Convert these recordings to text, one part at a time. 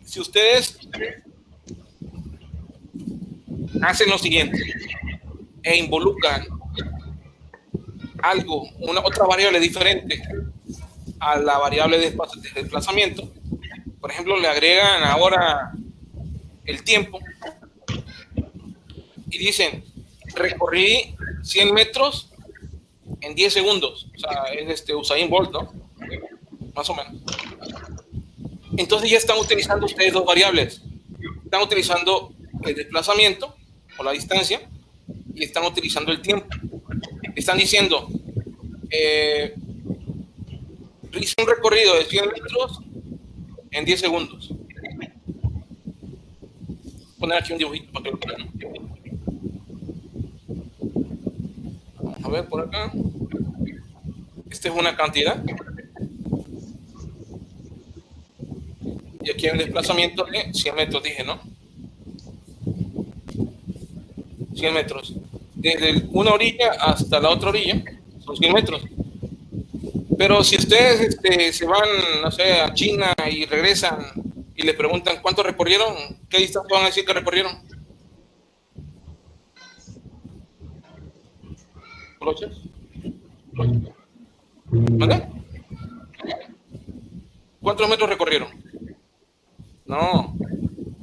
si ustedes hacen lo siguiente e involucran algo, otra variable diferente a la variable de desplazamiento, por ejemplo, le agregan ahora el tiempo y dicen, recorrí 100 metros en 10 segundos, o sea, es Usain Bolt, ¿no? Más o menos. Entonces ya están utilizando ustedes dos variables. Están utilizando el desplazamiento o la distancia y están utilizando el tiempo. Están diciendo, hice un recorrido de 100 metros en 10 segundos. Voy a poner aquí un dibujito para que lo vean. Vamos a ver por acá. Esta es una cantidad. Y aquí hay un desplazamiento de 100 metros, dije, ¿no? 100 metros. Desde una orilla hasta la otra orilla son 100 metros. Pero si ustedes se van, no sé, a China y regresan y le preguntan cuánto recorrieron, ¿qué distancia van a decir que recorrieron? ¿Vale? ¿Cuántos metros recorrieron? No,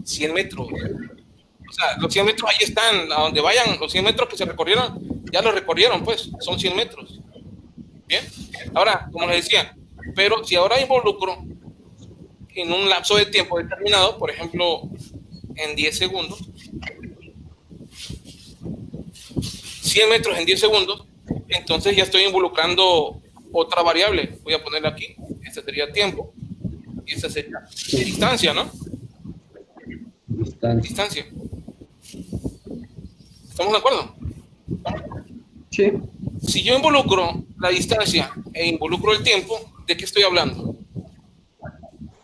100 metros. O sea, los 100 metros ahí están, a donde vayan, los 100 metros que se recorrieron, ya los recorrieron, pues, son 100 metros. Bien, ahora, como les decía, pero si ahora involucro en un lapso de tiempo determinado, por ejemplo, en 10 segundos, 100 metros en 10 segundos, entonces ya estoy involucrando otra variable. Voy a ponerla aquí, esta sería tiempo, y esta sería distancia, ¿no? Distancia. ¿Estamos de acuerdo? Sí. Si yo involucro la distancia e involucro el tiempo, ¿de qué estoy hablando?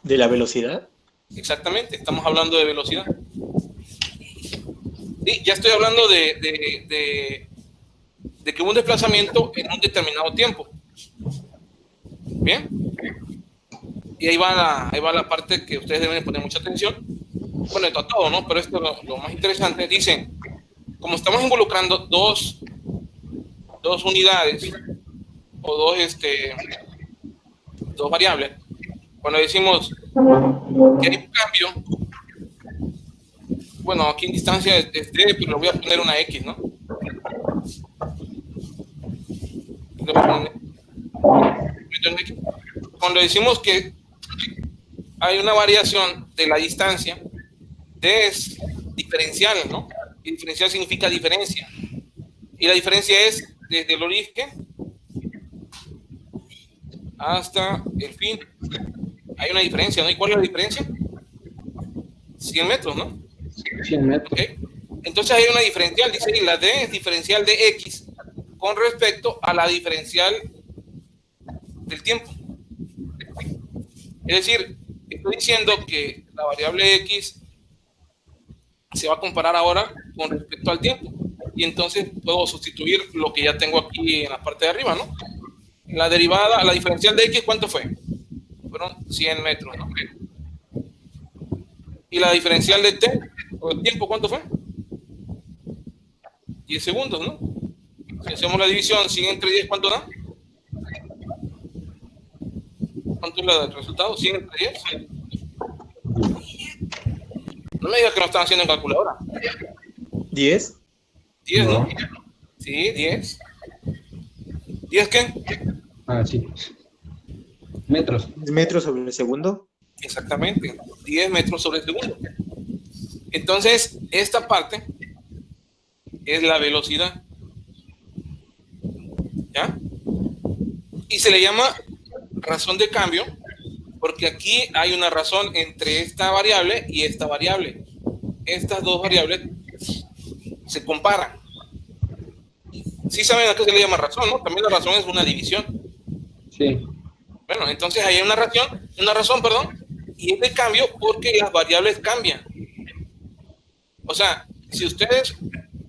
¿De la velocidad? Exactamente, estamos hablando de velocidad. Sí, ya estoy hablando de que hubo un desplazamiento en un determinado tiempo. Bien. Y ahí va la parte que ustedes deben poner mucha atención. Bueno, esto a todo, ¿no? Pero esto es lo más interesante. Dicen, como estamos involucrando dos unidades o dos variables, cuando decimos que hay un cambio, bueno, aquí en distancia es D, pero le voy a poner una X, ¿no? Cuando decimos que hay una variación de la distancia, D es diferencial, ¿no? Y diferencial significa diferencia. Y la diferencia es desde el origen hasta el fin. Hay una diferencia, ¿no? ¿Y cuál es la diferencia? 100 metros, ¿no? 100 metros. ¿Okay? Entonces hay una diferencial, dice, y la D es diferencial de X con respecto a la diferencial del tiempo. Es decir, estoy diciendo que la variable X se va a comparar ahora con respecto al tiempo. Y entonces puedo sustituir lo que ya tengo aquí en la parte de arriba, ¿no? La derivada, la diferencial de X, ¿cuánto fue? Fueron 100 metros, ¿no? Y la diferencial de T, o el tiempo, ¿cuánto fue? 10 segundos, ¿no? Si hacemos la división 100 entre 10, ¿cuánto da? ¿Cuánto es el resultado? 100 entre 10. No me digas que lo están haciendo en calculadora. 10. 10, ¿no? Sí, 10. ¿10 qué? Ah, sí. Metros. ¿Metros sobre el segundo? Exactamente, 10 metros sobre segundo. Entonces, esta parte es la velocidad. ¿Ya? Y se le llama razón de cambio porque aquí hay una razón entre esta variable y esta variable. Estas dos variables se comparan. Sí saben a qué se le llama razón, ¿no? También la razón es una división. Sí. Bueno, entonces hay una razón, y es de cambio porque las variables cambian. O sea, si ustedes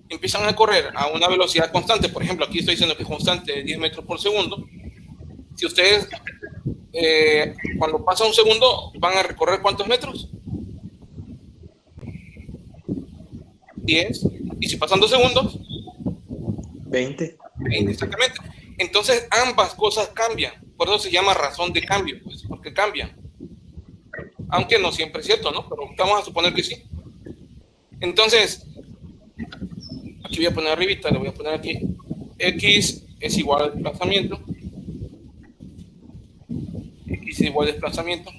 empiezan a correr a una velocidad constante, por ejemplo, aquí estoy diciendo que es constante de 10 metros por segundo, si ustedes cuando pasa un segundo van a recorrer ¿cuántos metros? 10, y si pasan 2 segundos, 20. 20, exactamente. Entonces ambas cosas cambian, por eso se llama razón de cambio, pues, porque cambian. Aunque no siempre es cierto, ¿no? Pero vamos a suponer que sí. Entonces, aquí voy a poner arribita, le voy a poner aquí, x es igual al desplazamiento, x es igual al desplazamiento.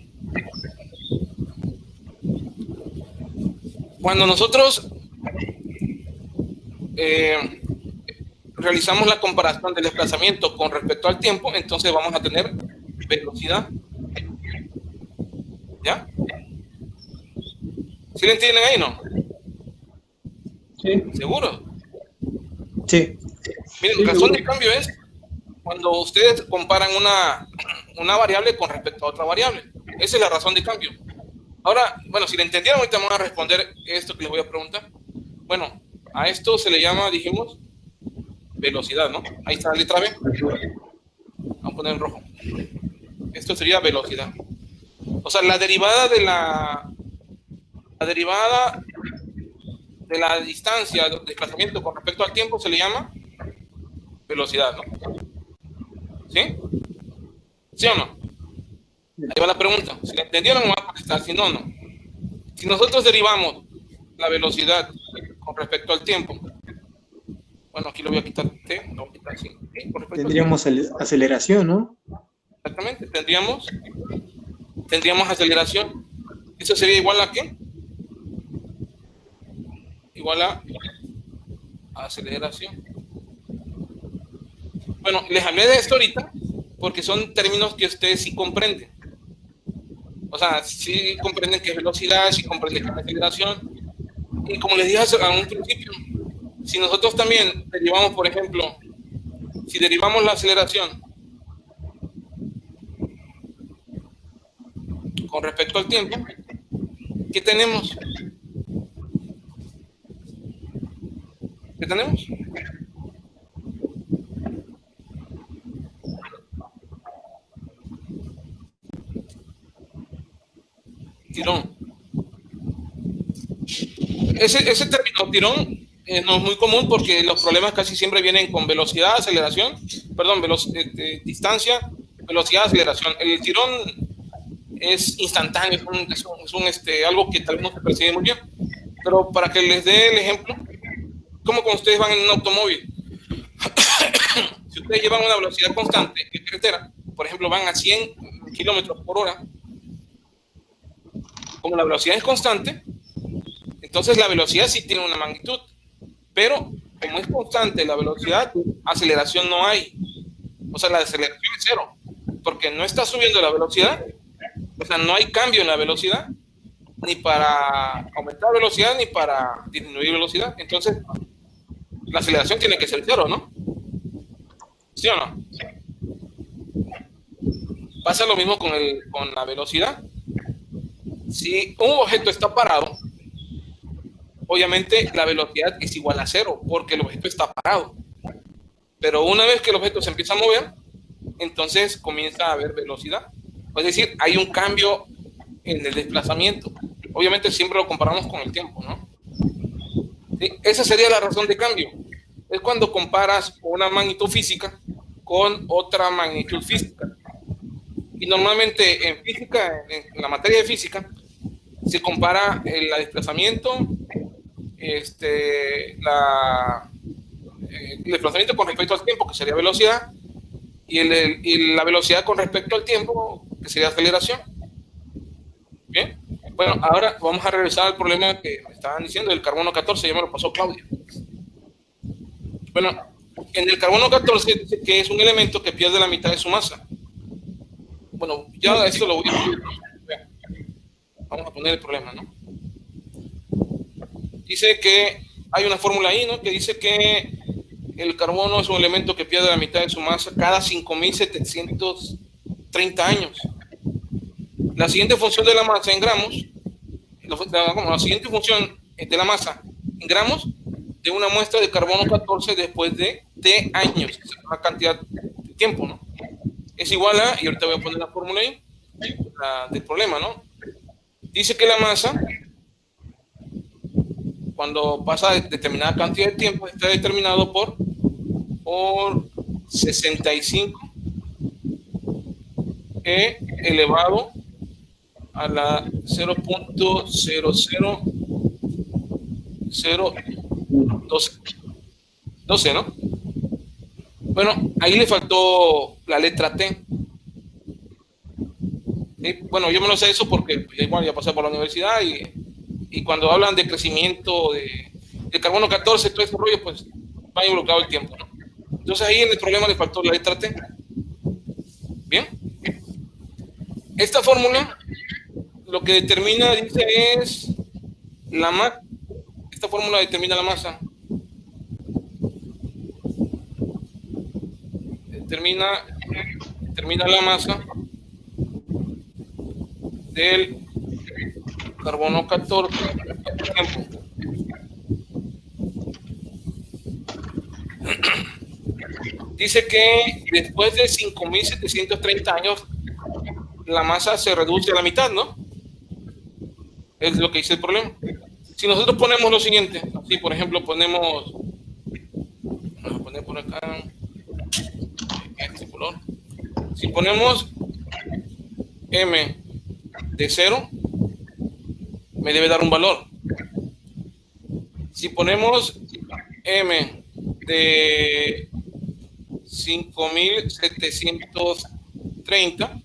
Cuando nosotros realizamos la comparación del desplazamiento con respecto al tiempo, entonces vamos a tener velocidad. ¿Ya? ¿Sí lo entienden ahí, no? Sí. ¿Seguro? Sí. Miren, Sí, razón seguro. de cambio es cuando ustedes comparan una variable con respecto a otra variable. Esa es la razón de cambio. Ahora, bueno, si lo entendieron, ahorita vamos a responder esto que les voy a preguntar. Bueno, a esto se le llama, dijimos, velocidad, ¿no? Ahí está la letra B. Vamos a poner en rojo. Esto sería velocidad. O sea, la derivada de la distancia, del desplazamiento con respecto al tiempo se le llama velocidad, ¿no? ¿Sí? ¿Sí o no? Ahí va la pregunta. Si la entendieron, me van a contestar. Si no, no. Si nosotros derivamos la velocidad con respecto al tiempo, bueno, aquí lo voy a quitar T, lo voy a quitar así. ¿Sí? Con respecto Tendríamos aceleración, ¿no? exactamente, tendríamos aceleración. ¿Eso sería igual a qué? Igual a aceleración. Bueno, les hablé de esto ahorita porque son términos que ustedes sí comprenden. O sea, sí comprenden qué es velocidad, sí comprenden qué es aceleración. Y como les dije a un principio, si nosotros también derivamos, por ejemplo, si derivamos la aceleración con respecto al tiempo, ¿qué tenemos? ¿Qué tenemos? Tirón. Ese término tirón no es muy común porque los problemas casi siempre vienen con velocidad, aceleración, perdón, distancia, velocidad, aceleración. El tirón es instantáneo, algo que tal vez no se percibe muy bien. Pero para que les dé el ejemplo, como cuando ustedes van en un automóvil. Si ustedes llevan una velocidad constante en carretera, por ejemplo, van a 100 kilómetros por hora, como la velocidad es constante, entonces la velocidad sí tiene una magnitud, pero como es constante la velocidad, aceleración no hay. O sea, la aceleración es cero, porque no está subiendo la velocidad, o sea, no hay cambio en la velocidad, ni para aumentar velocidad, ni para disminuir velocidad. Entonces, la aceleración tiene que ser cero, ¿no? ¿Sí o no? Pasa lo mismo con la velocidad. Si un objeto está parado, obviamente la velocidad es igual a cero, porque el objeto está parado. Pero una vez que el objeto se empieza a mover, entonces comienza a haber velocidad. Es decir, hay un cambio en el desplazamiento. Obviamente siempre lo comparamos con el tiempo, ¿no? ¿Sí? Esa sería la razón de cambio. Es cuando comparas una magnitud física con otra magnitud física. Y normalmente en física, en la materia de física, se compara el desplazamiento, el desplazamiento con respecto al tiempo, que sería velocidad, y la velocidad con respecto al tiempo, que sería aceleración. Bien, bueno, ahora vamos a regresar al problema que me estaban diciendo del carbono 14, ya me lo pasó Claudia. Bueno, en el carbono 14 dice que es un elemento que pierde la mitad de su masa. Bueno, ya esto lo voy a... Vamos a poner el problema, ¿no? Dice que hay una fórmula ahí, ¿no? Que dice que el carbono es un elemento que pierde la mitad de su masa cada 5.730 años. La siguiente función de la masa en gramos, la siguiente función de la masa en gramos de una muestra de carbono 14 después de T años, que es una cantidad de tiempo, ¿no? Es igual a, y ahorita voy a poner la fórmula ahí, del problema, ¿no? Dice que la masa cuando pasa determinada cantidad de tiempo, está determinado por 65 e elevado a la 0.00012, ¿no? Bueno, ahí le faltó la letra T. Bueno, yo me lo sé eso porque pues, igual ya pasé por la universidad y cuando hablan de crecimiento de carbono 14, todo ese rollo, pues va involucrado el tiempo, ¿no? Entonces ahí en el problema le faltó la letra T. Bien. Esta fórmula lo que determina, dice, es la masa. Esta fórmula determina la masa. Determina la masa del carbono 14 tiempo. Dice que después de 5.730 años la masa se reduce a la mitad, ¿no? Es lo que dice el problema. Si nosotros ponemos lo siguiente, si por ejemplo ponemos, vamos a poner por acá este color, si ponemos m de 0, me debe dar un valor. Si ponemos m de 5.730,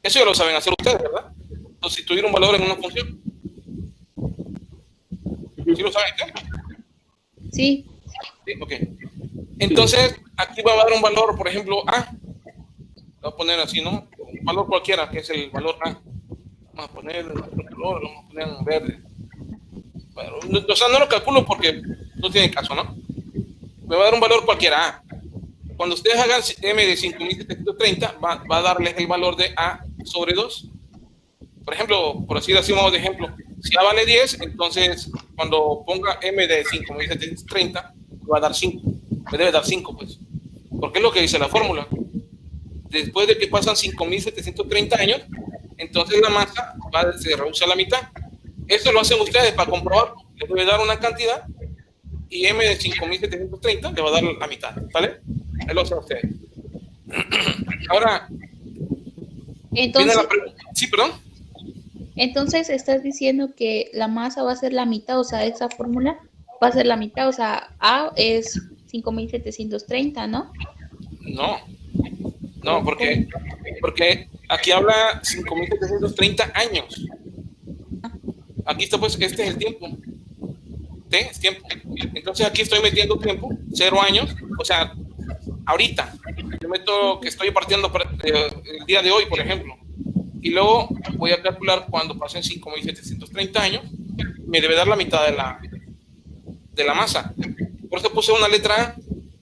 eso ya lo saben hacer ustedes, ¿verdad? Sustituir un valor en una función. ¿Sí lo saben ustedes? Sí. Sí, ok. Entonces, aquí va a dar un valor, por ejemplo, A. Lo voy a poner así, ¿no? Un valor cualquiera, que es el valor A. Vamos a poner otro color, vamos a poner en verde. Bueno, o sea, no lo calculo porque no tiene caso, ¿no? Me va a dar un valor cualquiera A. Cuando ustedes hagan m de 5.730, va a darles el valor de A sobre 2. Por ejemplo, por así decimos de ejemplo, si A vale 10, entonces cuando ponga m de 5.730, va a dar 5. Me debe dar 5, pues. Porque es lo que dice la fórmula. Después de que pasan 5.730 años, entonces la masa se reduce a la mitad. Eso lo hacen ustedes para comprobarlo. Les debe dar una cantidad y m de 5.730 le va a dar la mitad, ¿vale? Ahí lo hacen ustedes. Ahora, Entonces, sí, perdón. Entonces estás diciendo que la masa va a ser la mitad, o sea, esa fórmula va a ser la mitad, o sea, A es 5.730, ¿no? No, porque aquí habla 5.730 años. Aquí está, pues, este es el tiempo. T es tiempo. Entonces aquí estoy metiendo tiempo, 0 años, o sea, ahorita. Yo meto que estoy partiendo el día de hoy, por ejemplo. Y luego voy a calcular cuando pasen 5.730 años, me debe dar la mitad de la masa. Por eso puse una letra A.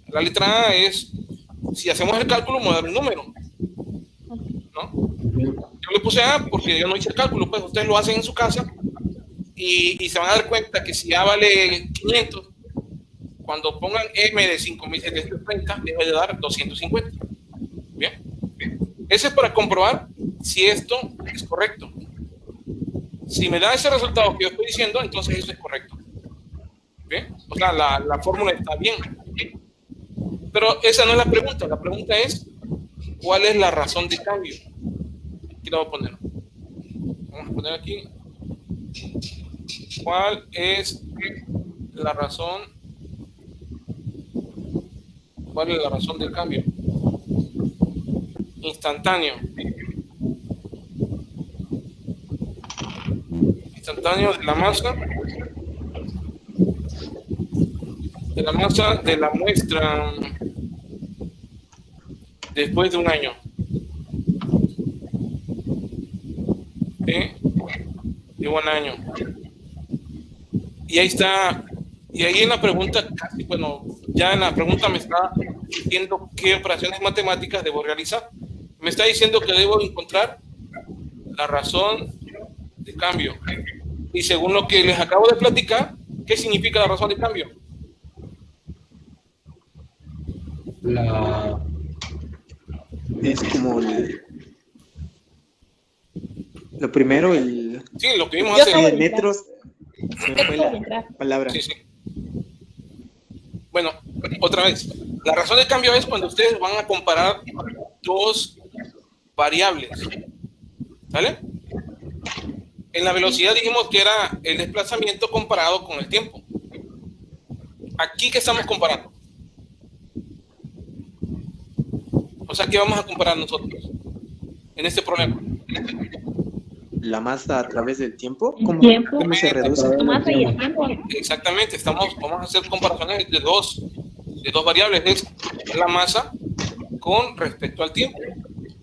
La letra A es, si hacemos el cálculo, me va a dar un número, ¿no? Yo le puse A porque yo no hice el cálculo, pues ustedes lo hacen en su casa y se van a dar cuenta que si A vale 500, cuando pongan M de 5.730, debe de dar 250. ¿Bien? Ese es para comprobar si esto es correcto. Si me da ese resultado que yo estoy diciendo, entonces eso es correcto. ¿Bien? O sea, la fórmula está bien. Pero esa no es la pregunta. La pregunta es, ¿cuál es la razón de cambio? Aquí lo voy a poner. Vamos a poner aquí. ¿Cuál es la razón? ¿Cuál es la razón del cambio? Instantáneo. Instantáneo de la masa. De la masa de la muestra después de un año. De un año. Y ahí está. Y ahí en la pregunta, casi, bueno, ya en la pregunta me está diciendo qué operaciones matemáticas debo realizar. Me está diciendo que debo encontrar la razón de cambio. Y según lo que les acabo de platicar, ¿qué significa la razón de cambio? Es como lo primero, Sí, lo que vimos hace metros. Se me fue la palabra. Sí, sí. Bueno, otra vez. La razón de cambio es cuando ustedes van a comparar dos variables. ¿Sale? En la velocidad dijimos que era el desplazamiento comparado con el tiempo. Aquí, ¿qué estamos comparando? O sea, ¿qué vamos a comparar nosotros en este problema? La masa a través del tiempo. ¿El tiempo? ¿Cómo se reduce? La masa y el tiempo. Exactamente, vamos a hacer comparaciones de dos variables, es la masa con respecto al tiempo.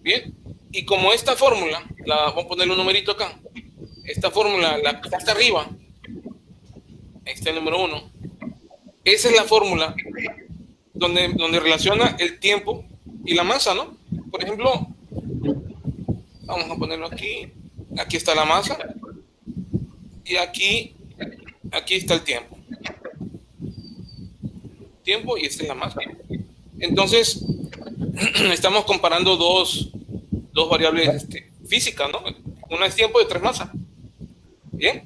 Bien, y como esta fórmula, vamos a ponerle un numerito acá, esta fórmula, la que está hasta arriba, este es el número 1, esa es la fórmula donde relaciona el tiempo y la masa, ¿no? Por ejemplo, vamos a ponerlo aquí, aquí está la masa, y aquí está el tiempo. Tiempo y esta es la masa. Entonces, estamos comparando dos variables físicas, ¿no? Una es tiempo y otra es masa. Bien.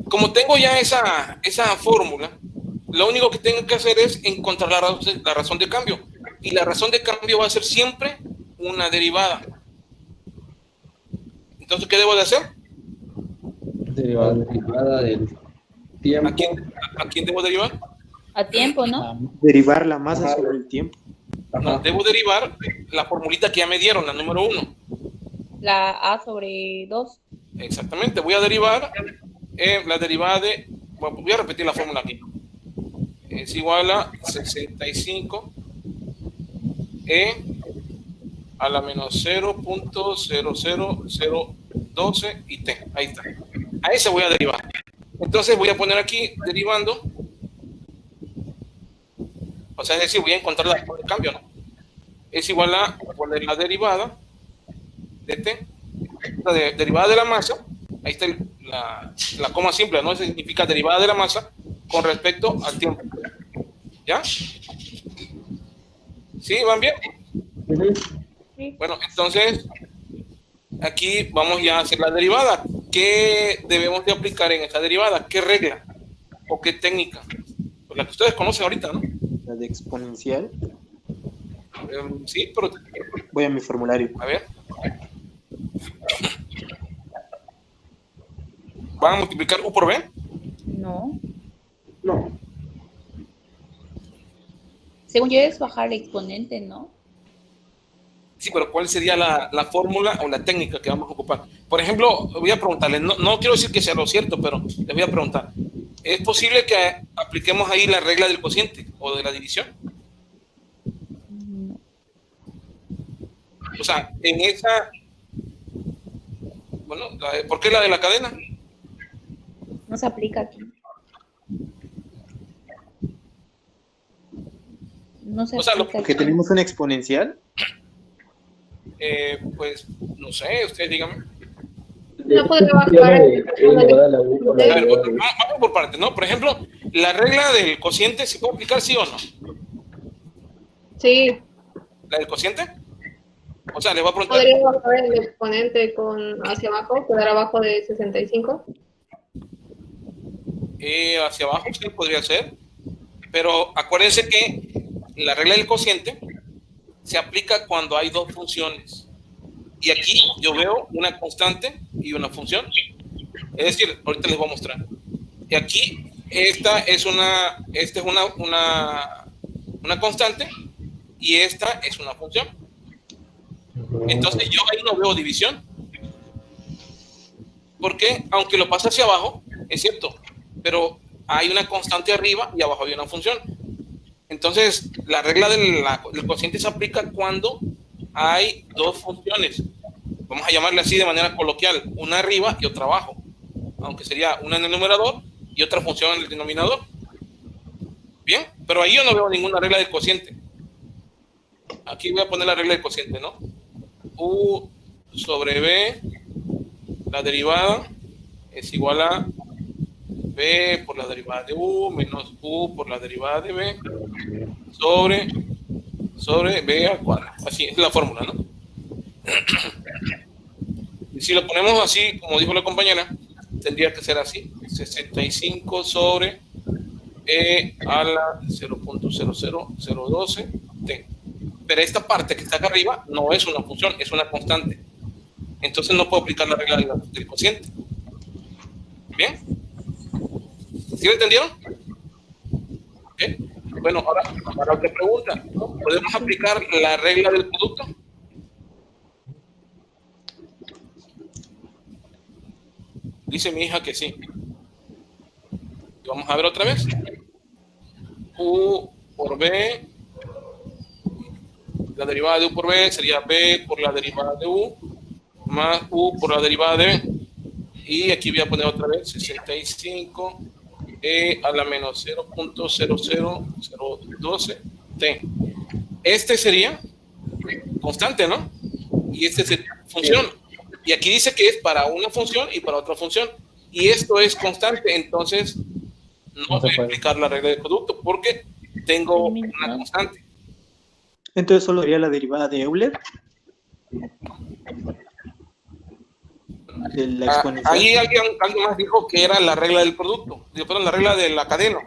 Como tengo ya esa fórmula, lo único que tengo que hacer es encontrar la razón de cambio. Y la razón de cambio va a ser siempre una derivada. Entonces, ¿qué debo de hacer? Derivada del tiempo. ¿A quién debo derivar? A tiempo, ¿no? Derivar la masa sobre el tiempo. No, debo derivar la formulita que ya me dieron, la número 1. La A sobre 2. Exactamente, voy a derivar la derivada de... Bueno, voy a repetir la fórmula aquí. Es igual a 65 a la menos 0.00012 y t. Ahí está. A ese voy a derivar. Entonces voy a poner aquí derivando. O sea, es decir, voy a encontrar la razón de cambio, ¿no? Es igual a poner la derivada de t, la derivada de la masa. Ahí está la coma simple, ¿no? Eso significa derivada de la masa con respecto al tiempo. ¿Ya? ¿Sí? ¿Van bien? Sí. Bueno, entonces, aquí vamos ya a hacer la derivada. ¿Qué debemos de aplicar en esa derivada? ¿Qué regla o qué técnica? Pues la que ustedes conocen ahorita, ¿no? La de exponencial. Sí, pero... Voy a mi formulario. A ver. ¿Van a multiplicar U por B? No. No. Según yo es bajar el exponente, ¿no? Sí, pero ¿cuál sería la fórmula o la técnica que vamos a ocupar? Por ejemplo, voy a preguntarles, no quiero decir que sea lo cierto, pero les voy a preguntar. ¿Es posible que apliquemos ahí la regla del cociente o de la división? No. O sea, en esa... Bueno, ¿por qué la de la cadena? No se aplica aquí. No se O sea, aplica Porque aquí. tenemos una exponencial. Pues, no sé, ustedes díganme. No puede bajar. A ver, vamos por partes, ¿no? Por ejemplo, la regla del cociente, ¿se puede aplicar sí o no? Sí, ¿La del cociente? O sea, les voy a preguntar... podría bajar el exponente hacia abajo, quedar abajo de 65. Hacia abajo, sí, podría ser. Pero acuérdense que la regla del cociente se aplica cuando hay dos funciones. Y aquí yo veo una constante y una función. Es decir, ahorita les voy a mostrar. Y aquí esta es una constante y esta es una función. Entonces yo ahí no veo división. Porque aunque lo pase hacia abajo, es cierto, pero hay una constante arriba y abajo hay una función. Entonces, la regla del cociente se aplica cuando hay dos funciones. Vamos a llamarle así de manera coloquial, una arriba y otra abajo. Aunque sería una en el numerador y otra función en el denominador. Bien, pero ahí yo no veo ninguna regla del cociente. Aquí voy a poner la regla del cociente, ¿no? U sobre B, la derivada es igual a B por la derivada de U menos U por la derivada de B sobre B al cuadrado. Así es la fórmula, ¿no? Y si lo ponemos así, como dijo la compañera, tendría que ser así, 65 sobre E a la 0.00012 t. Pero esta parte que está acá arriba no es una función, es una constante. Entonces no puedo aplicar la regla del cociente. ¿Bien? ¿Sí lo entendieron? ¿Okay? Bueno, ahora para otra pregunta. ¿Podemos aplicar la regla del producto? Dice mi hija que sí. Vamos a ver otra vez. U por B, la derivada de U por B sería B por la derivada de U más U por la derivada de B. Y aquí voy a poner otra vez 65 E a la menos 0.00012 T. Este sería constante, ¿no? Y este sería función. Y aquí dice que es para una función y para otra función. Y esto es constante, entonces no voy a aplicar la regla del producto porque tengo una constante. Entonces solo sería la derivada de Euler. De la exponencial. Ahí alguien más dijo que era la regla del producto, la regla de la cadena.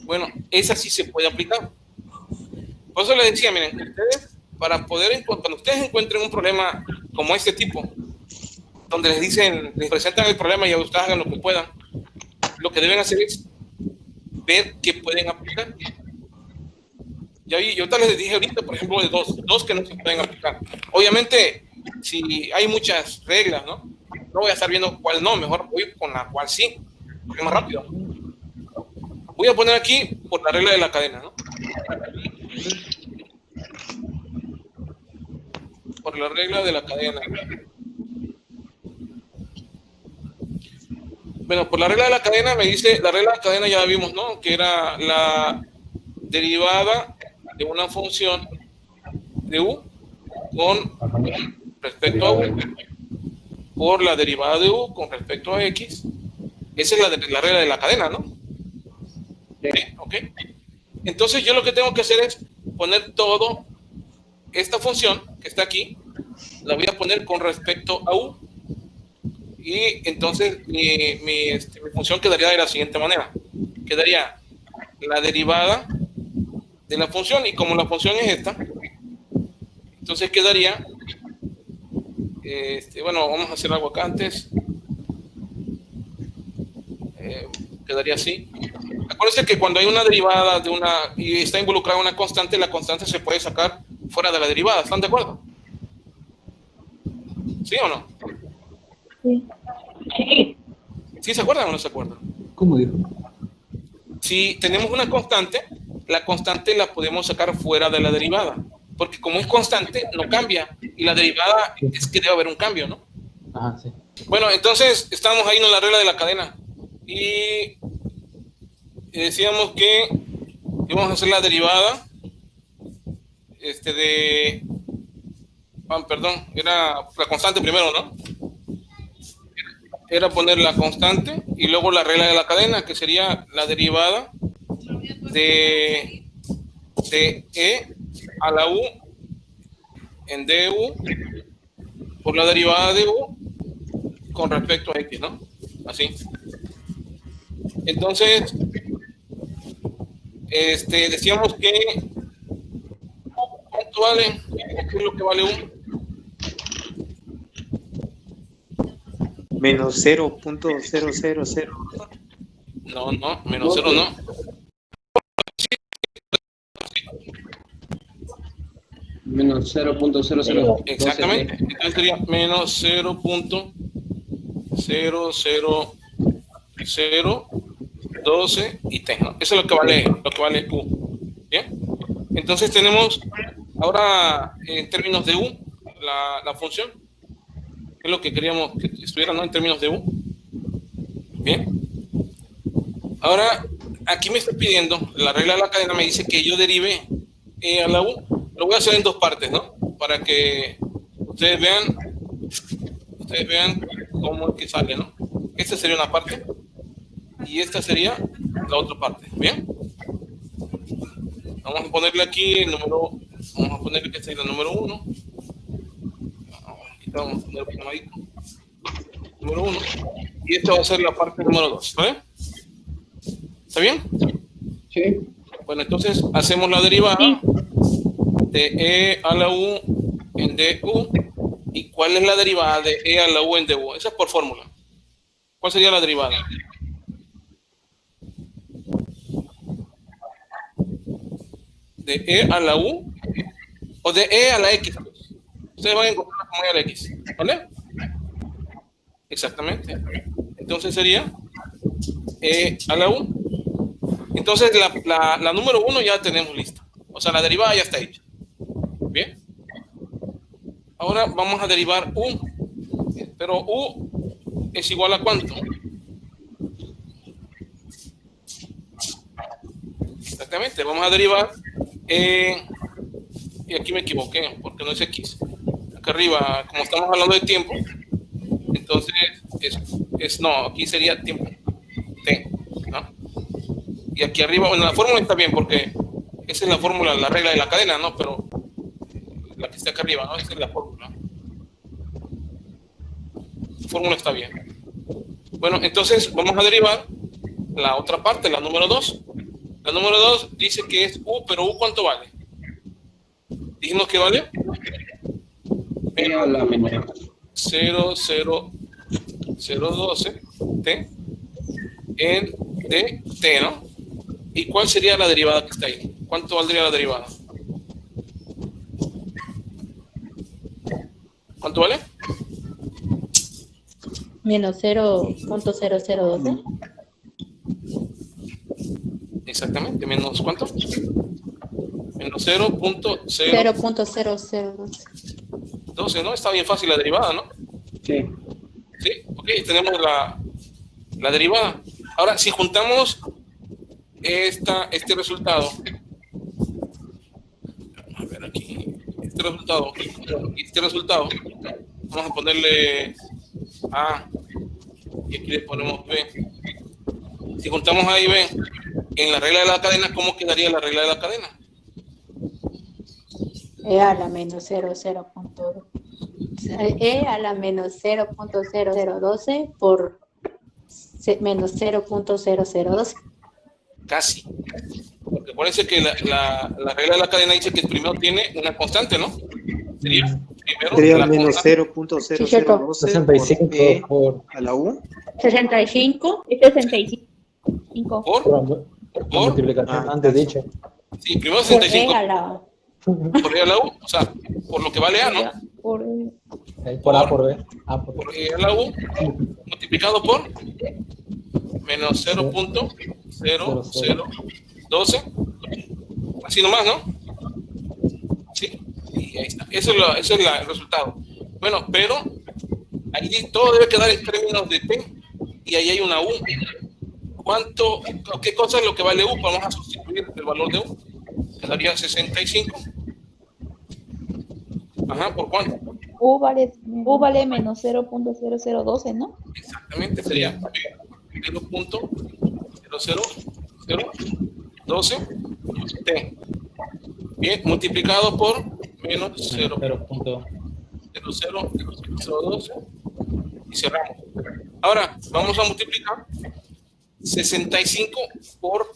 Bueno, esa sí se puede aplicar. Por eso les decía, miren, ustedes, para poder, cuando ustedes encuentren un problema como este tipo, donde les dicen, les presentan el problema y a ustedes hagan lo que puedan, lo que deben hacer es ver qué pueden aplicar. Yo ahorita les dije ahorita, por ejemplo, de dos que no se pueden aplicar. Obviamente, si hay muchas reglas, ¿no? No voy a estar viendo cuál no, mejor voy con la cual sí, porque es más rápido. Voy a poner aquí por la regla de la cadena, ¿no? Por la regla de la cadena. Bueno, por la regla de la cadena me dice, la regla de la cadena ya la vimos, ¿no? Que era la derivada de una función de U con respecto a U por la derivada de U con respecto a X. Esa es la regla de la cadena, ¿no? Sí, ok. Entonces yo lo que tengo que hacer es poner todo esta función que está aquí, la voy a poner con respecto a U. Y entonces mi función quedaría de la siguiente manera. Quedaría la derivada de la función, y como la función es esta, entonces quedaría, bueno, vamos a hacer algo acá antes. Quedaría así. Acuérdense que cuando hay una derivada de una y está involucrada una constante, la constante se puede sacar fuera de la derivada. ¿Están de acuerdo? ¿Sí o no? Sí. ¿Sí se acuerdan o no se acuerdan? ¿Cómo dijo? Si tenemos una constante, la constante la podemos sacar fuera de la derivada, porque como es constante, no cambia, y la derivada es que debe haber un cambio, ¿no? Ajá, sí. Bueno, entonces estamos ahí en la regla de la cadena, y decíamos que íbamos a hacer la derivada era la constante primero, ¿no? Era poner la constante y luego la regla de la cadena, que sería la derivada de E a la U en du por la derivada de U con respecto a X, ¿no? Así. Entonces, decíamos que ¿cuánto vale? ¿Qué es lo que vale U? Menos 0.000. No, menos 0 no. Menos 0.00. Exactamente. Entonces sería menos 0.00012 y t, ¿no? Eso es lo que vale U. ¿Bien? Entonces tenemos ahora en términos de U la función. Es lo que queríamos que estuviera, ¿no? En términos de U. Bien. Ahora, aquí me está pidiendo, la regla de la cadena me dice que yo derive E a la U. Lo voy a hacer en dos partes, ¿no? Para que ustedes vean cómo es que sale, ¿no? Esta sería una parte y esta sería la otra parte. ¿Bien? Vamos a ponerle aquí el número, vamos a ponerle que este es el número 1. Vamos a poner número 1. Y esta va a ser la parte número 2, ¿vale? ¿Está bien? Sí. Bueno, entonces hacemos la derivada Sí. de E a la U en DU. ¿Y cuál es la derivada de E a la U en DU? Esa es por fórmula. ¿Cuál sería la derivada? ¿De E a la U o de E a la X? Ustedes van a encontrar como E a la X, ¿vale? Exactamente. Entonces sería E a la U. Entonces la número 1 ya tenemos lista. O sea, la derivada ya está hecha. Bien. Ahora vamos a derivar U. Pero U es igual a ¿cuánto? Exactamente. Vamos a derivar. Y aquí me equivoqué porque no es X. Acá arriba, como estamos hablando de tiempo, entonces no, aquí sería tiempo T, ¿no? Y aquí arriba, bueno, la fórmula está bien porque esa es la fórmula, la regla de la cadena, ¿no? Pero la que está acá arriba, ¿no? Esa es la fórmula. La fórmula está bien. Bueno, entonces vamos a derivar la otra parte, la número 2. La número 2 dice que es U, pero U ¿cuánto vale? Dijimos que vale E a la menos 0,0012 T en dt, ¿no? ¿Y cuál sería la derivada que está ahí? ¿Cuánto valdría la derivada? ¿Cuánto vale? Menos 0.0012. Exactamente, menos ¿cuánto? Menos 0.012, 0.0012. ¿no? Está bien fácil la derivada, ¿no? Sí. Sí, ok, tenemos la derivada. Ahora, si juntamos este resultado, a ver aquí, este resultado, vamos a ponerle A y aquí le ponemos B. Si juntamos A y B en la regla de la cadena, ¿cómo quedaría la regla de la cadena? E a la menos 0.0. E a la menos 0.0012 por menos 0.0012. Casi. Porque acuérdense que la regla de la cadena dice que primero tiene una constante, ¿no? Sería Sería la menos constante. 0.0012 65 por E por, a la U. 65 y 65. Por multiplicación antes dicho. sí, primero Por E 65 a la por E a la U, o sea, por lo que vale A, ¿no? Por Por A por B. A por B. Por E a la U multiplicado por menos 0.0012, así nomás, ¿no? Sí, y ahí está. Eso es el resultado. Bueno, pero ahí todo debe quedar en términos de T y ahí hay una U. ¿Qué cosa es lo que vale U? Vamos a sustituir el valor de U. Quedaría 65. Ajá, ¿por cuánto? U vale menos 0.0012, ¿no? Exactamente, sería 0.00012 T. Bien, multiplicado por menos 0.00012 y cerramos. Ahora, vamos a multiplicar 65 por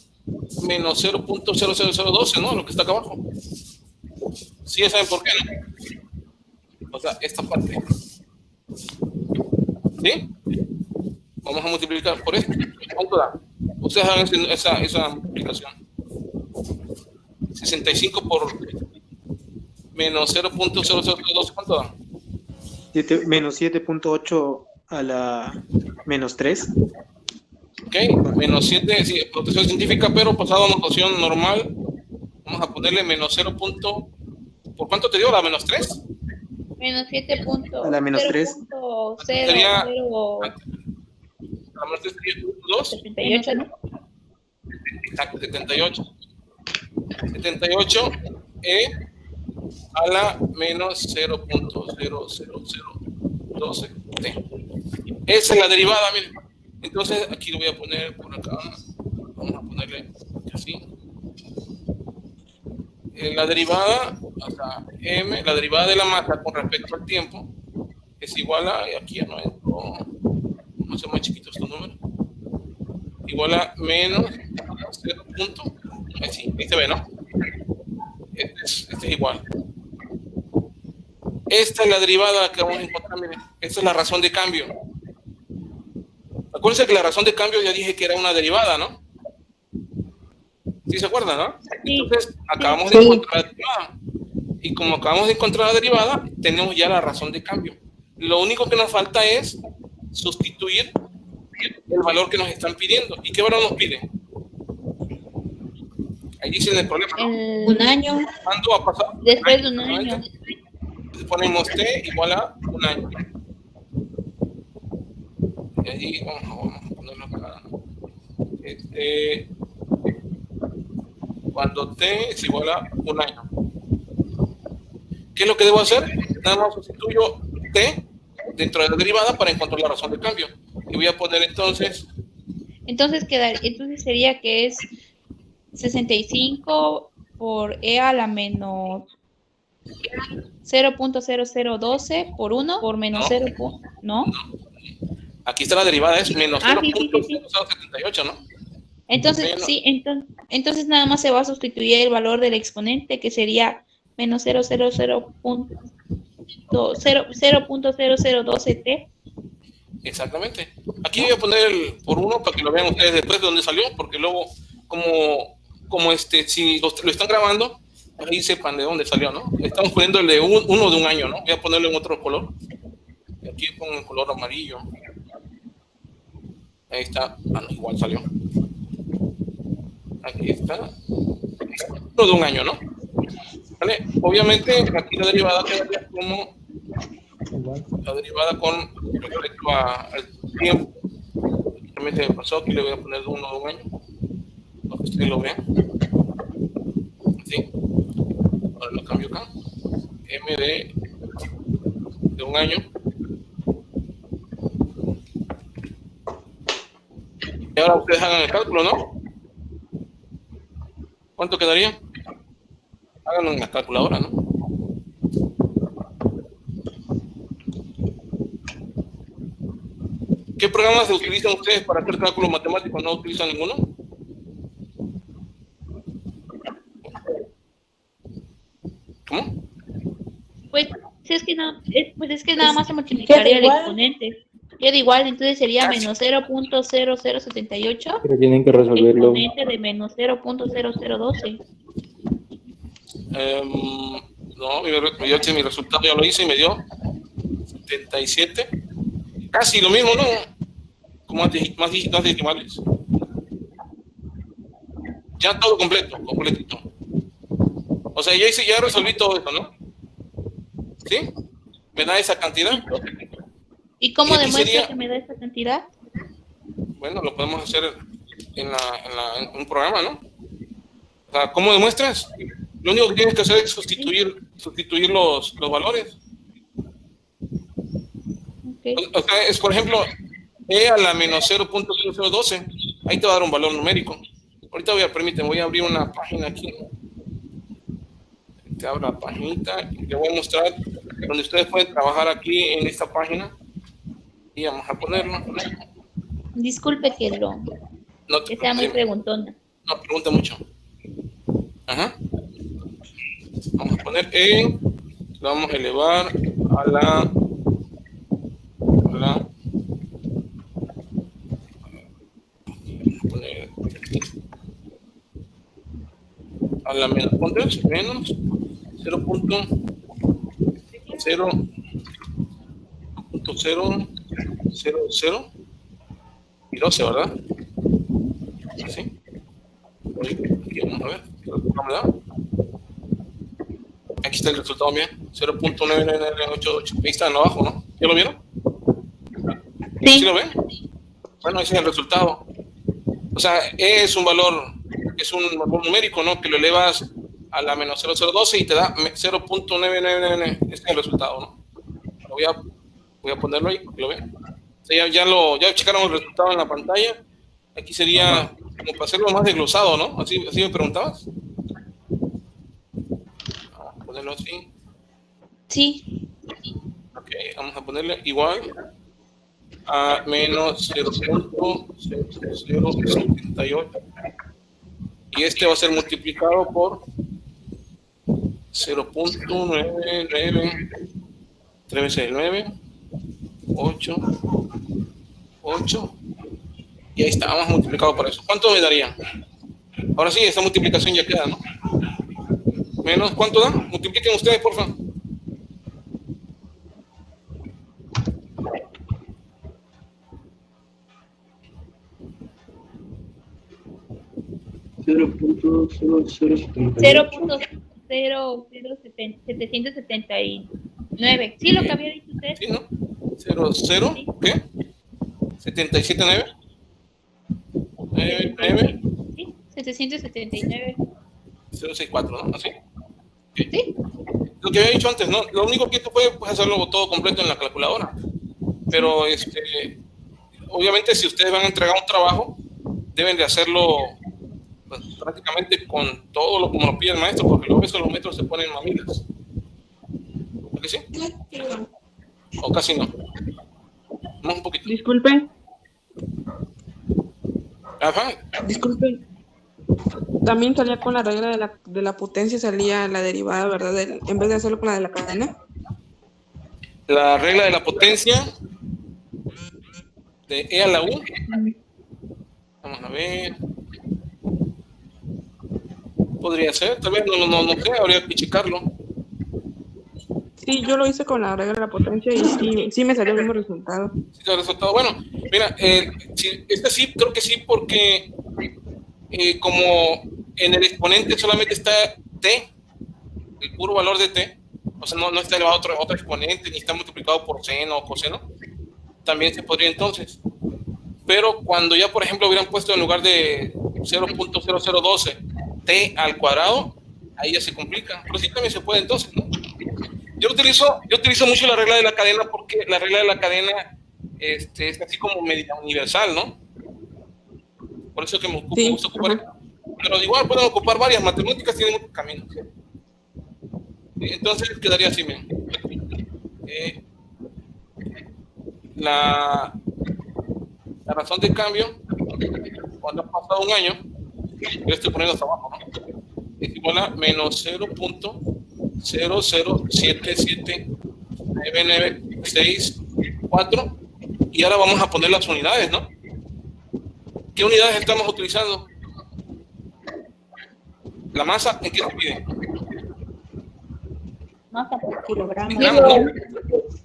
menos 0.00012, ¿no? Lo que está acá abajo. ¿Sí ya saben por qué, no? O sea, esta parte. ¿Sí? Vamos a multiplicar por esto. ¿Cuánto da? Ustedes hagan esa multiplicación. 65 por menos 0.0012, ¿cuánto da? Menos 7.8 a la menos 3. Ok, menos 7, sí, notación científica, pero pasado a notación normal, vamos a ponerle menos 0. ¿Por cuánto te dio la menos 3? Menos 7. A la menos 3. Sería, la menos 3 sería 2. 78, ¿no? Exacto, 78. 78 a la menos 0.00012 T. Esa es la derivada, miren. Entonces aquí lo voy a poner por acá. Vamos a ponerle así. La derivada, o sea, la derivada de la masa con respecto al tiempo es igual a, y aquí ya no entro, vamos a hacer más chiquitos estos números, igual a menos 0. Así, ahí se ve, ¿no? Este es igual. Esta es la derivada que vamos a encontrar, miren. Esta es la razón de cambio. Acuérdense que la razón de cambio ya dije que era una derivada, ¿no? ¿Sí se acuerdan, no? Sí. Entonces, acabamos de encontrar la derivada. Y como acabamos de encontrar la derivada, tenemos ya la razón de cambio. Lo único que nos falta es sustituir el valor que nos están pidiendo. ¿Y qué valor nos piden? Ahí dicen el problema, ¿no? Un año. ¿Cuándo va a pasar? Después de un año. Entonces ponemos t igual a un año. Y allí vamos a ponerlo acá. Cuando t es igual a un año. ¿Qué es lo que debo hacer? Nada más sustituyo t dentro de la derivada para encontrar la razón de cambio. Y voy a poner entonces... Entonces sería que es 65 por e a la menos 0.0012 por 1 por menos 0. ¿No? Aquí está la derivada, es menos Sí. 0.0078, ¿no? Entonces, Menos. sí, entonces nada más se va a sustituir el valor del exponente, que sería menos 0.0012t. Exactamente. Aquí voy a poner el por 1 para que lo vean ustedes después de dónde salió, porque luego, si lo están grabando, ahí sepan de dónde salió, ¿no? Estamos poniendo el de uno de un año, ¿no? Voy a ponerlo en otro color. Y aquí pongo el color amarillo. Ahí está. No, igual salió. Aquí está. Uno de un año, ¿no? ¿Vale? Obviamente, aquí la derivada quedaría como la derivada con respecto al tiempo. También se me pasó, aquí le voy a poner uno de un año, para que ustedes lo vean. Así. Ahora lo cambio acá. M de un año. Y ahora ustedes hagan el cálculo, ¿no? ¿Cuánto quedaría? Háganlo en la calculadora, ¿no? ¿Qué programas se utilizan ustedes para hacer cálculos matemáticos? ¿No utilizan ninguno? ¿Cómo? Pues es que nada más se multiplicaría el igual. exponente. Queda igual, entonces sería Casi. menos 0.0078 Pero tienen que resolverlo. exponente de menos 0.0012. No, mi resultado ya lo hice y me dio 77. Casi lo mismo, ¿no? Como más decimales. Ya todo completito. O sea, ya resolví todo esto, ¿no? ¿Sí? ¿Me da esa cantidad? ¿Y cómo Y aquí demuestra sería- que me da esa cantidad? Bueno, lo podemos hacer en un programa, ¿no? O sea, ¿cómo demuestras? Lo único que tienes que hacer es sustituir los valores. Okay. O sea, es, por ejemplo, e a la menos 0.0012. Ahí te va a dar un valor numérico. Ahorita voy a abrir una página aquí. Te abro la paginita y te voy a mostrar donde ustedes pueden trabajar aquí en esta página. Y vamos a ponerlo. Disculpe que No te sea muy preguntona. No, pregunta mucho. Ajá. Vamos a poner E, lo vamos a elevar a la vamos a poner a la menos, ¿cuánto es? Menos 0.000 y 12, ¿verdad? ¿Sí? Aquí vamos a ver, ¿qué resultado me da? Aquí está el resultado bien, 0.99988. Ahí está en abajo, ¿no? ¿Ya lo vieron? ¿Sí lo ven? Bueno, ese es el resultado. O sea, es un valor numérico, ¿no? Que lo elevas a la menos 0012 y te da 0.999. Ese es el resultado, ¿no? Voy a ponerlo ahí, para que lo vean. O sea, ya checaron el resultado en la pantalla. Aquí sería como para hacerlo más desglosado, ¿no? Así me preguntabas. Vamos a ponerlo así. Sí. Ok, vamos a ponerle igual a menos 0.0078. Y este va a ser multiplicado por 0.99, 3 veces 9, 8, 8. Y ahí está, vamos multiplicado por eso. ¿Cuánto me daría? Ahora sí, esta multiplicación ya queda, ¿no? Menos, ¿cuánto da? Multipliquen ustedes, por favor. $0.00779. ¿Sí lo que había dicho usted? Sí, ¿no? 0, ¿qué? 77.9. 9, Sí, 779. 064, ¿no? ¿Así? Sí. Lo que había dicho antes, ¿no? Lo único que tú puedes hacerlo todo completo en la calculadora. Pero, obviamente, si ustedes van a entregar un trabajo, deben de hacerlo pues, prácticamente con todo lo como lo pide el maestro, porque luego esos los metros se ponen mamilas. ¿Por qué sí? O casi no. No, un poquito. Disculpe, Ajá. disculpe. También salía con la regla de la potencia, salía la derivada, ¿verdad? En vez de hacerlo con la de la cadena. La regla de la potencia de E a la U. Vamos a ver. Podría ser, tal vez no sé, habría que checarlo. Sí, yo lo hice con la regla de la potencia y sí me salió el mismo resultado. Sí, el resultado. Bueno, mira, sí, creo que sí, porque como en el exponente solamente está t, el puro valor de t, o sea, no está elevado a otro exponente, ni está multiplicado por seno o coseno, también se podría entonces. Pero cuando ya, por ejemplo, hubieran puesto en lugar de 0.0012 t al cuadrado, ahí ya se complica. Pero sí también se puede entonces, ¿no? Yo utilizo mucho la regla de la cadena porque la regla de la cadena es así como media universal, ¿no? Por eso que me gusta ocupar. Pero igual pueden ocupar varias. Matemáticas tienen muchos caminos. Entonces quedaría así, miren. La razón de cambio, cuando ha pasado un año, yo estoy poniendo hasta abajo, ¿no? Es igual a menos 0.007799664. Y ahora vamos a poner las unidades, ¿no? ¿Qué unidades estamos utilizando? ¿La masa en qué se divide? Masa por kilogramos. Gramos.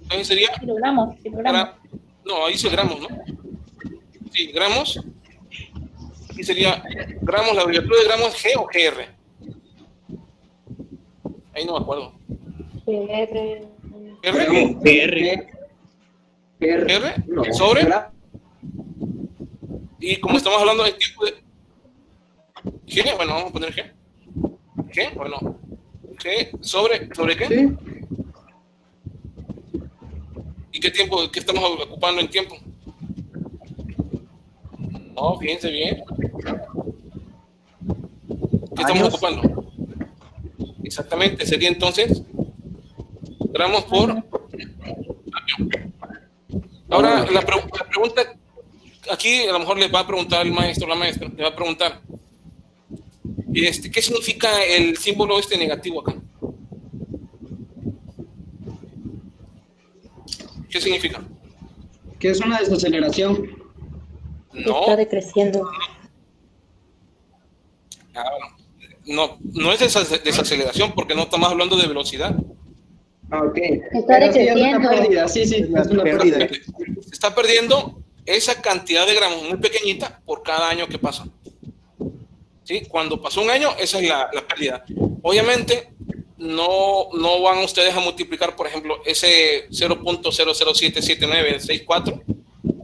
Entonces sería... Kilogramos. No, ahí dice gramos, ¿no? Sí, gramos. Aquí sería gramos, la abreviatura de gramos G o GR. Ahí no me acuerdo. PR. R sobre. Y como estamos hablando del tiempo de G, bueno, vamos a poner G. G, bueno. G sobre qué? Sí. ¿Y qué tiempo? ¿Qué estamos ocupando en tiempo? No, fíjense bien. ¿Qué estamos ocupando? Exactamente, sería entonces gramos por año. Ahora, la pregunta, aquí a lo mejor les va a preguntar el maestro, la maestra, le va a preguntar, ¿qué significa el símbolo negativo acá? ¿Qué significa? Que es una desaceleración. No. Está decreciendo. No es desaceleración porque no estamos hablando de velocidad. Ah, ok. Está Pero sí, es decreciendo. una pérdida, sí, es una pérdida. Se está perdiendo esa cantidad de gramos muy pequeñita por cada año que pasa. ¿Sí? Cuando pasó un año, esa es la pérdida. Obviamente, no van ustedes a multiplicar, por ejemplo, ese 0.0077964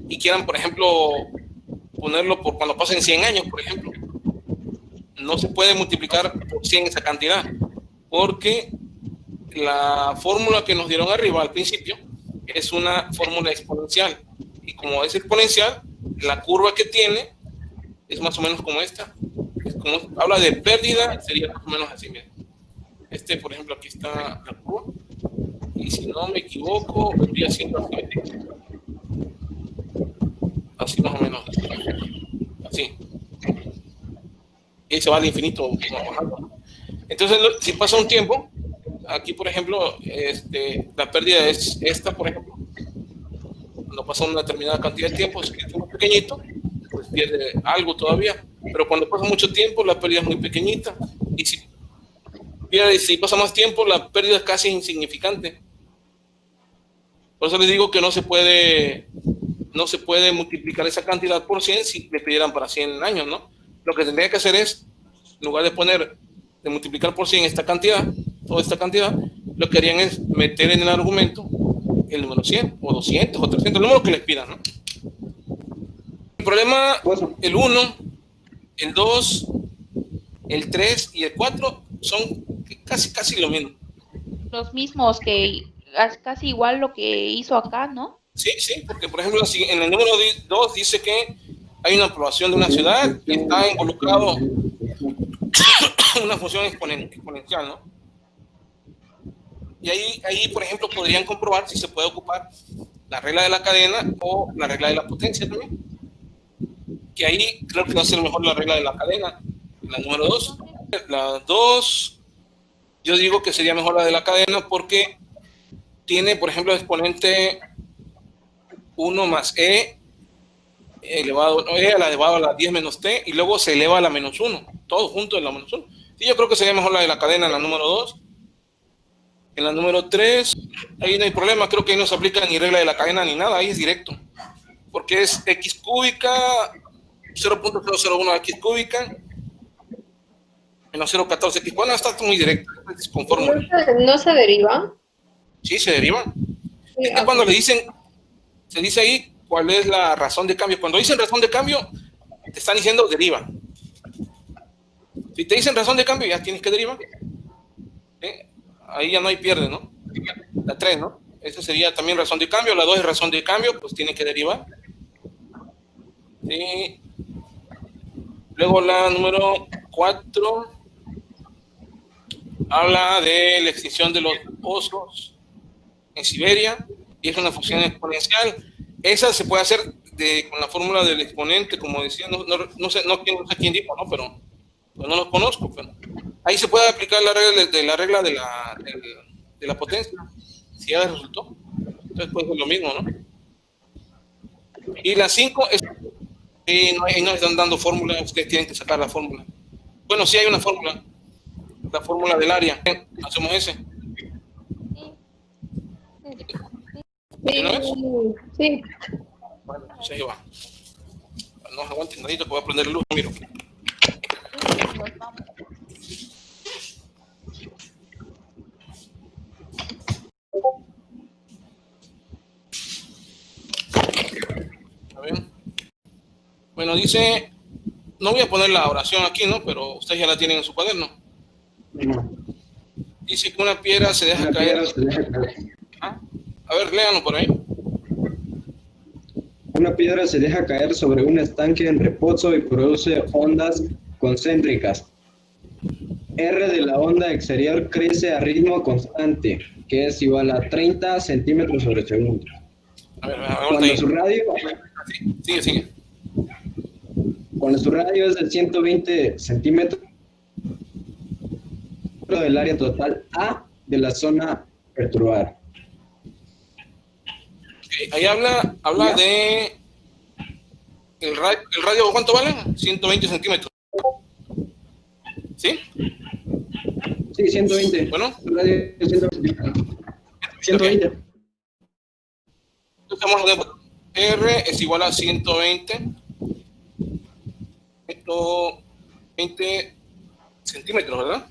y quieran, por ejemplo, ponerlo por cuando pasen 100 años, por ejemplo. No se puede multiplicar por 100 esa cantidad, porque la fórmula que nos dieron arriba al principio es una fórmula exponencial. Y como es exponencial, la curva que tiene es más o menos como esta. Es como, habla de pérdida, sería más o menos así. Miren. Por ejemplo, aquí está la curva. Y si no me equivoco, vendría siendo así. así más o menos, así. Y se va al infinito bajando. Entonces, si pasa un tiempo, aquí por ejemplo, la pérdida es esta, por ejemplo, cuando pasa una determinada cantidad de tiempo, si es muy pequeñito, pues pierde algo todavía, pero cuando pasa mucho tiempo, la pérdida es muy pequeñita, y si pasa más tiempo, la pérdida es casi insignificante. Por eso les digo que no se puede multiplicar esa cantidad por 100 si le pidieran para 100 años, ¿no? Lo que tendría que hacer es, en lugar de multiplicar por 100 esta cantidad, toda esta cantidad, lo que harían es meter en el argumento el número 100, o 200, o 300, el número que les pidan, ¿no? El problema, el 1, el 2, el 3 y el 4 son casi lo mismo. Los mismos que casi igual lo que hizo acá, ¿no? Sí, porque por ejemplo, en el número 2 dice que hay una aprobación de una ciudad y está involucrado una función exponencial, ¿no? Y ahí, por ejemplo, podrían comprobar si se puede ocupar la regla de la cadena o la regla de la potencia también. Que ahí creo que va a ser mejor la regla de la cadena, la número 2. La 2, yo digo que sería mejor la de la cadena porque tiene, por ejemplo, el exponente 1 más e elevado a la 10 menos t, y luego se eleva a la menos 1, todo junto en la menos 1. Sí, yo creo que sería mejor la de la cadena en la número 2. En la número 3, ahí no hay problema, creo que ahí no se aplica ni regla de la cadena ni nada, ahí es directo, porque es x cúbica, 0.001 x cúbica, menos 0.14 x, bueno, está muy directo, es con fórmula. ¿No se deriva? Sí, se deriva. Sí, Es que cuando le dicen, se dice ahí cuál es la razón de cambio. Cuando dicen razón de cambio, te están diciendo deriva. Si te dicen razón de cambio, ya tienes que derivar. Ahí ya no hay pierde, ¿no? La 3, ¿no? Esa sería también razón de cambio. La 2 es razón de cambio, pues tiene que derivar. ¿Sí? Luego la número 4 habla de la extinción de los osos en Siberia y es una función exponencial. Esa se puede hacer con la fórmula del exponente, como decía, no sé quién dijo, ¿no? Pero pues no los conozco, pero ahí se puede aplicar la regla de la potencia, si ya resultó. Entonces puede ser lo mismo, ¿no? Y la 5 es ahí no están dando fórmula, ustedes tienen que sacar la fórmula. Bueno, sí hay una fórmula, la fórmula del área. Hacemos ese. ¿No es? Sí. Bueno, pues ahí va. No aguanten nadito que voy a prender luz, miro. A ver. Bueno, dice, no voy a poner la oración aquí, ¿no? Pero ustedes ya la tienen en su cuaderno. Dice que una piedra se deja caer. ¿Ah? A ver, léanlo por ahí. Una piedra se deja caer sobre un estanque en reposo y produce ondas concéntricas. R de la onda exterior crece a ritmo constante, que es igual a 30 centímetros sobre segundo. A ver, Cuando su radio... Sigue. Cuando su radio es de 120 centímetros del área total A de la zona perturbada. Okay. Ahí habla de el radio, ¿cuánto vale? 120 centímetros. ¿Sí? Sí, 120. Bueno. El radio es 120. Okay. Estamos hablando de R es igual a 120 centímetros, ¿verdad?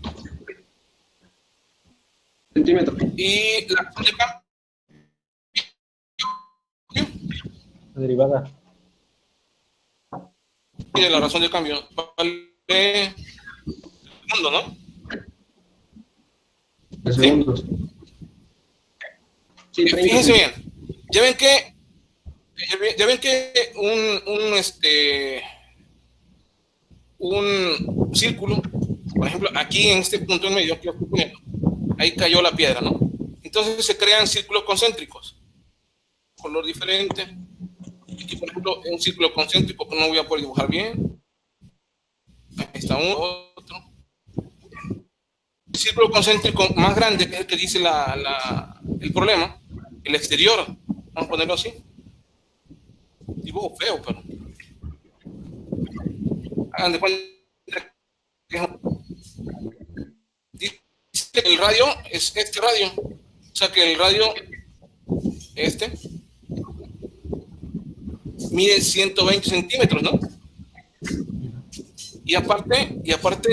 Centímetros. Y la razón de cambio. La derivada. Y de la razón de cambio vale segundo, ¿no? De segundos. Sí, 30. Fíjense bien. Ya ven que un círculo, por ejemplo, aquí en este punto en medio que yo estoy poniendo, ahí cayó la piedra, ¿no? Entonces se crean círculos concéntricos, color diferente. Aquí, por ejemplo, ejemplo, un círculo concéntrico que no voy a poder dibujar bien. Ahí está otro. El círculo concéntrico más grande, que es el que dice el problema, el exterior, vamos a ponerlo así. Dibujo feo, pero hagan de cuenta que dice que el radio es este radio, o sea que el radio mide 120 centímetros, ¿no? Y aparte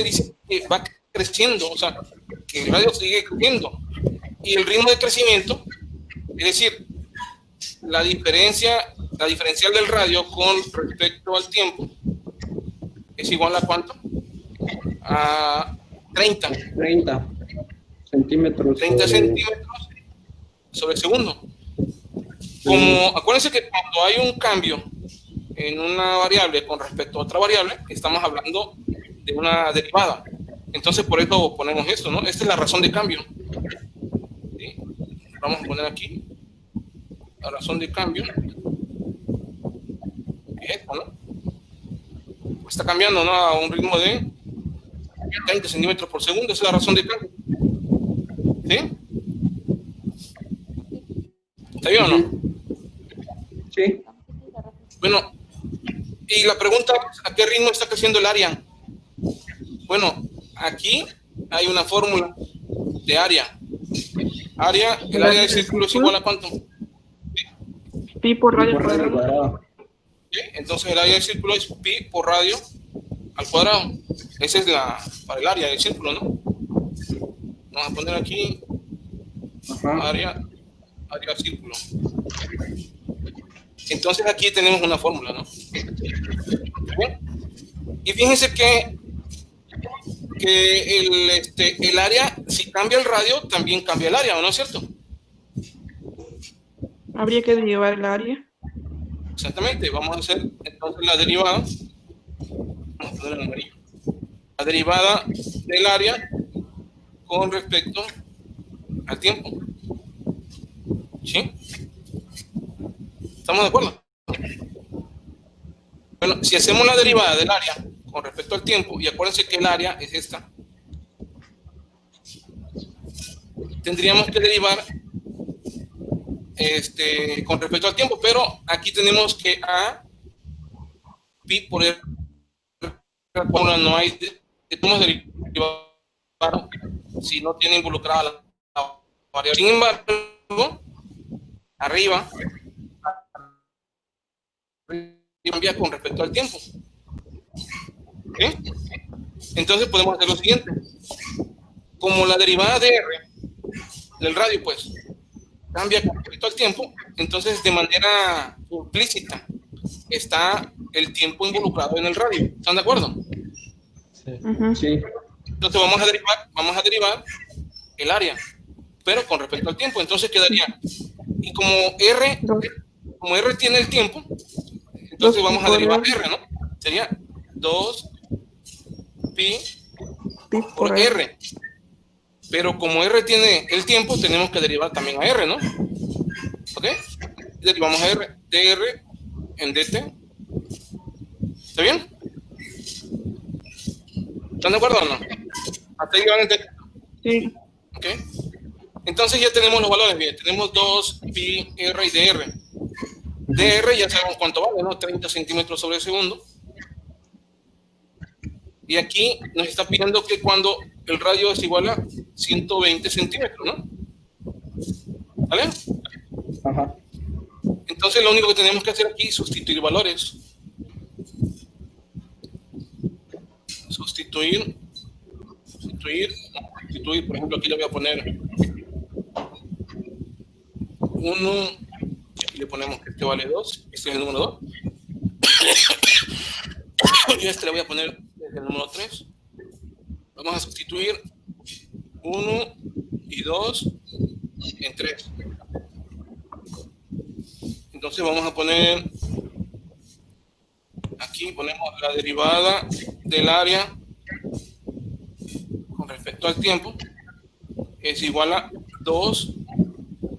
dice que va creciendo, o sea, que el radio sigue creciendo. Y el ritmo de crecimiento, es decir, la diferencial del radio con respecto al tiempo, es igual a ¿cuánto? A 30 centímetros. 30 centímetros sobre segundo. Acuérdense que cuando hay un cambio en una variable con respecto a otra variable, estamos hablando de una derivada. Entonces, por eso ponemos esto, ¿no? Esta es la razón de cambio. ¿Sí? Vamos a poner aquí la razón de cambio. Es esto, ¿no? Está cambiando, ¿no? A un ritmo de 30 centímetros por segundo. Esa es la razón de cambio. ¿Sí? ¿Está bien o no? Sí. Bueno, y la pregunta es, ¿a qué ritmo está creciendo el área? Bueno, aquí hay una fórmula de área. El área del círculo es igual a ¿cuánto? Pi por radio Por radio cuadrado. ¿Sí? Entonces el área del círculo es pi por radio al cuadrado. Esa es para el área del círculo, ¿no? Vamos a poner aquí área círculo. Entonces aquí tenemos una fórmula, ¿no? ¿Bien? Y fíjense que el área, si cambia el radio, también cambia el área, ¿no es cierto? Habría que derivar el área. Exactamente, vamos a hacer entonces la derivada. Vamos a poner el amarillo. La derivada del área con respecto al tiempo. ¿Sí? ¿Estamos de acuerdo? Bueno, si hacemos la derivada del área con respecto al tiempo, y acuérdense que el área es esta, tendríamos que derivar con respecto al tiempo, pero aquí tenemos que a pi por r no hay derivar si no tiene involucrada la variable. Sin embargo, arriba cambia con respecto al tiempo. ¿Okay? Entonces podemos hacer lo siguiente. Como la derivada de r del radio, pues, cambia con respecto al tiempo, entonces de manera implícita está el tiempo involucrado en el radio. ¿Están de acuerdo? Sí. Sí. Entonces vamos a derivar el área, pero con respecto al tiempo. Entonces quedaría, y como R tiene el tiempo, entonces vamos a derivar R, ¿no? Sería 2 pi por R. Pero como R tiene el tiempo, tenemos que derivar también a R, ¿no? ¿Ok? Derivamos a R, dr en dt. ¿Está bien? ¿Están de acuerdo o no? Hasta ahí van a entender. Sí. ¿Ok? Entonces ya tenemos los valores, bien. Tenemos 2 pi r y dr. Dr ya sabemos cuánto vale, ¿no? 30 centímetros sobre segundo. Y aquí nos está pidiendo que cuando el radio es igual a 120 centímetros, ¿no? ¿Vale? Ajá. Entonces lo único que tenemos que hacer aquí es sustituir valores. Sustituir, por ejemplo, aquí le voy a poner 1, aquí le ponemos que este vale 2, este es el número 2. Y este le voy a poner desde el número 3. Vamos a sustituir 1 y 2 en 3. Entonces vamos a poner, aquí ponemos la derivada del área con respecto al tiempo, es igual a 2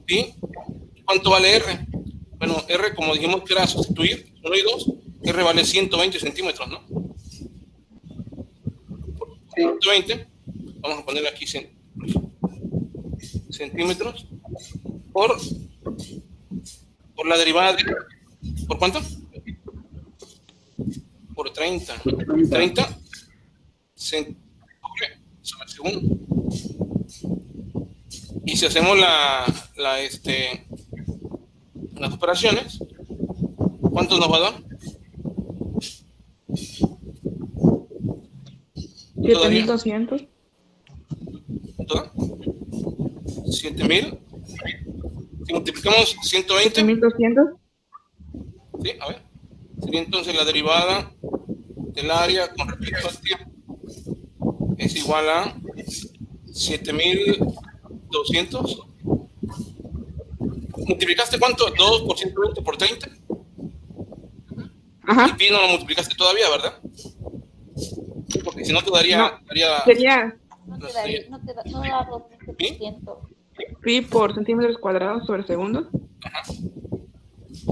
pi. ¿Cuánto vale R? Bueno, R, como dijimos que era sustituir, 1 y 2, R vale 120 centímetros, ¿no? Por 120, vamos a ponerle aquí centímetros por la derivada de... ¿Por cuánto? Por 30. 30 centímetros sobre segundo. Y si hacemos las operaciones, ¿cuánto nos va a dar? 7.200. ¿Cuánto da? 7.000. Si multiplicamos 120, 7.200. ¿sí? A ver. Sería entonces la derivada del área con respecto al tiempo es igual a 7.200. ¿Multiplicaste cuánto? 2 por 120 por 30. Ajá. Y pi no lo multiplicaste todavía, ¿verdad? Sí, porque si no te daría... No. daría Sería No te da, no da 200%. pi por centímetros cuadrados sobre segundo.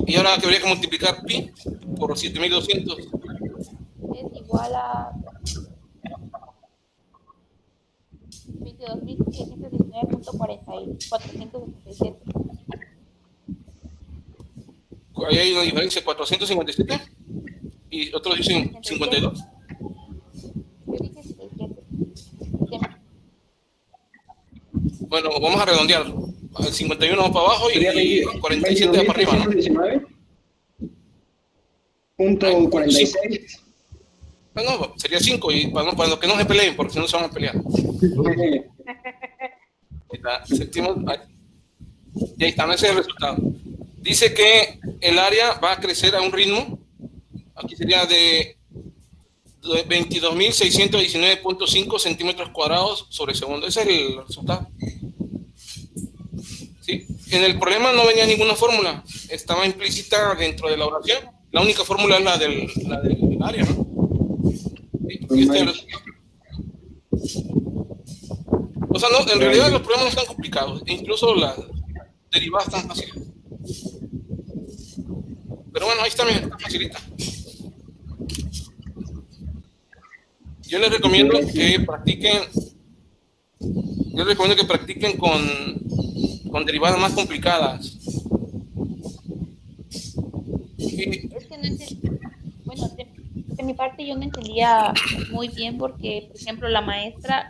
y ahora habría que multiplicar pi por 7.200. Es igual a 22.719.477. Ahí hay una diferencia, 457 y otros dicen 52. Yo dije 67. Bueno, vamos a redondear. El 51 va para abajo y Sería 47 va para arriba, ¿no? 22.319.46. No, sería 5 y para los que no se peleen, porque si no se van a pelear. Sentimos, y ahí está, ese es el resultado. Dice que el área va a crecer a un ritmo, aquí sería de 22.619.5 centímetros cuadrados sobre segundo. Ese es el resultado. ¿Sí? En el problema no venía ninguna fórmula, estaba implícita dentro de la oración. La única fórmula es la del área, ¿no? ¿Sí? Y este es el resultado. O sea, no, en realidad los problemas no están complicados, incluso las derivadas están fáciles. Pero bueno, ahí está, miren, está facilita. Yo les recomiendo que practiquen con derivadas más complicadas. Es que no entendí. Bueno, de mi parte yo no entendía muy bien porque, por ejemplo, la maestra